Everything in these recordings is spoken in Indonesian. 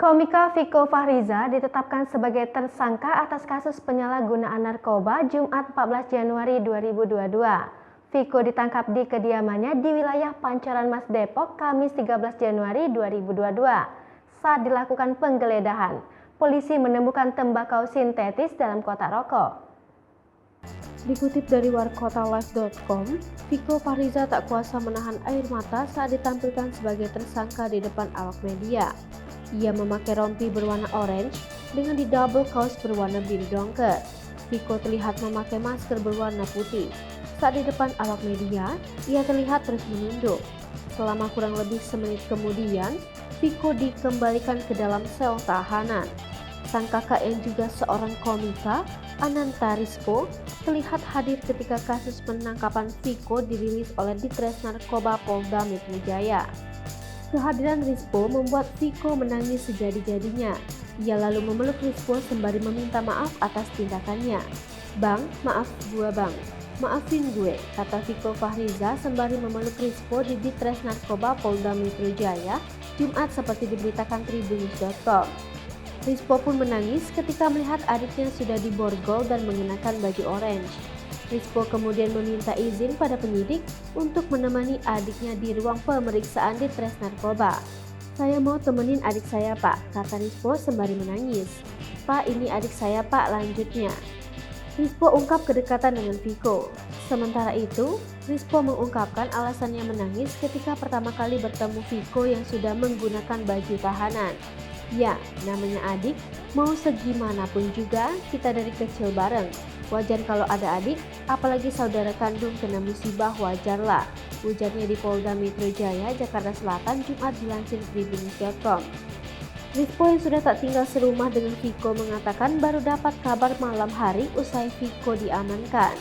Komika Viko Fahriza ditetapkan sebagai tersangka atas kasus penyalahgunaan narkoba Jumat 14 Januari 2022. Viko ditangkap di kediamannya di wilayah Pancoran Mas Depok Kamis 13 Januari 2022. Saat dilakukan penggeledahan, polisi menemukan tembakau sintetis dalam kotak rokok. Dikutip dari warkotalive.com, Viko Fahriza tak kuasa menahan air mata saat ditampilkan sebagai tersangka di depan awak media. Ia memakai rompi berwarna orange dengan didouble kaos berwarna biru dongker. Viko terlihat memakai masker berwarna putih. Saat di depan awak media, ia terlihat terus menunduk. Selama kurang lebih semenit kemudian, Viko dikembalikan ke dalam sel tahanan. Sang kakak yang juga seorang komika, Ananta Rizpo, terlihat hadir ketika kasus penangkapan Viko dirilis oleh Ditres Narkoba Polda Metro Jaya. Kehadiran Rizpo membuat Viko menangis sejadi-jadinya. Ia lalu memeluk Rizpo sembari meminta maaf atas tindakannya. "Bang, maaf gua bang. Maafin gue," kata Viko Fahriza sembari memeluk Rizpo di Ditres Narkoba Polda Metro Jaya, Jumat seperti diberitakan Tribunnews.com. Rizpo pun menangis ketika melihat adiknya sudah diborgol dan mengenakan baju orange. Rizpo kemudian meminta izin pada penyidik untuk menemani adiknya di ruang pemeriksaan Ditres Narkoba. "Saya mau temenin adik saya pak," kata Rizpo sembari menangis. "Pak, ini adik saya pak," lanjutnya. Rizpo ungkap kedekatan dengan Viko. Sementara itu, Rizpo mengungkapkan alasannya menangis ketika pertama kali bertemu Viko yang sudah menggunakan baju tahanan. "Ya, namanya adik, mau segimanapun juga kita dari kecil bareng. Wajar kalau ada adik, apalagi saudara kandung kena musibah, wajarlah," ujarnya di Polda Metro Jaya, Jakarta Selatan, Jumat dilansir Tribunnews.com. Rizpo yang sudah tak tinggal serumah dengan Viko mengatakan baru dapat kabar malam hari usai Viko diamankan.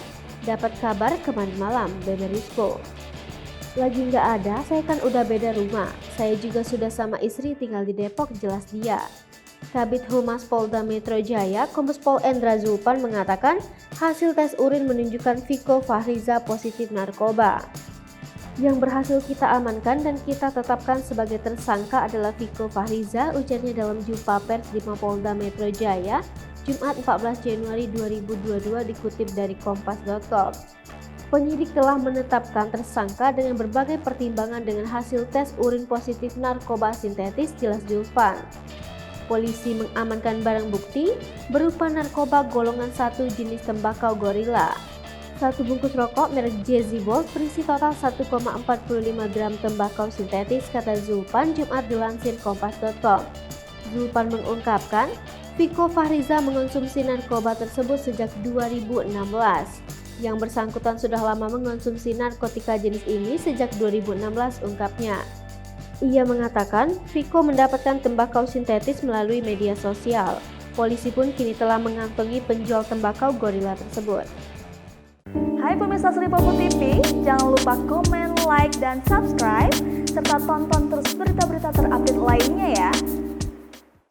"Dapat kabar kemarin malam," beber Rizpo. "Lagi nggak ada, saya kan udah beda rumah. Saya juga sudah sama istri tinggal di Depok," jelas dia. Kabid Humas Polda Metro Jaya, Kombes Pol Endra Zulpan mengatakan hasil tes urin menunjukkan Viko Fahriza positif narkoba. "Yang berhasil kita amankan dan kita tetapkan sebagai tersangka adalah Viko Fahriza," ujarnya dalam jumpa pers di Mapolda Metro Jaya, Jumat 14 Januari 2022 dikutip dari Kompas.com. Penyidik telah menetapkan tersangka dengan berbagai pertimbangan dengan hasil tes urin positif narkoba sintetis, jelas Zulpan. Polisi mengamankan barang bukti berupa narkoba golongan 1 jenis tembakau gorila. 1 bungkus rokok merek Jazzy Bolt berisi total 1,45 gram tembakau sintetis, kata Zulpan Jumat dilansir Kompas.com. Zulpan mengungkapkan Viko Fahriza mengonsumsi narkoba tersebut sejak 2016. Yang bersangkutan sudah lama mengonsumsi narkotika jenis ini sejak 2016, ungkapnya. Ia mengatakan Viko mendapatkan tembakau sintetis melalui media sosial. Polisi pun kini telah mengantongi penjual tembakau gorila tersebut. Hai pemirsa Sri Popo TV, jangan lupa komen, like, dan subscribe, serta tonton terus berita-berita terupdate lainnya ya.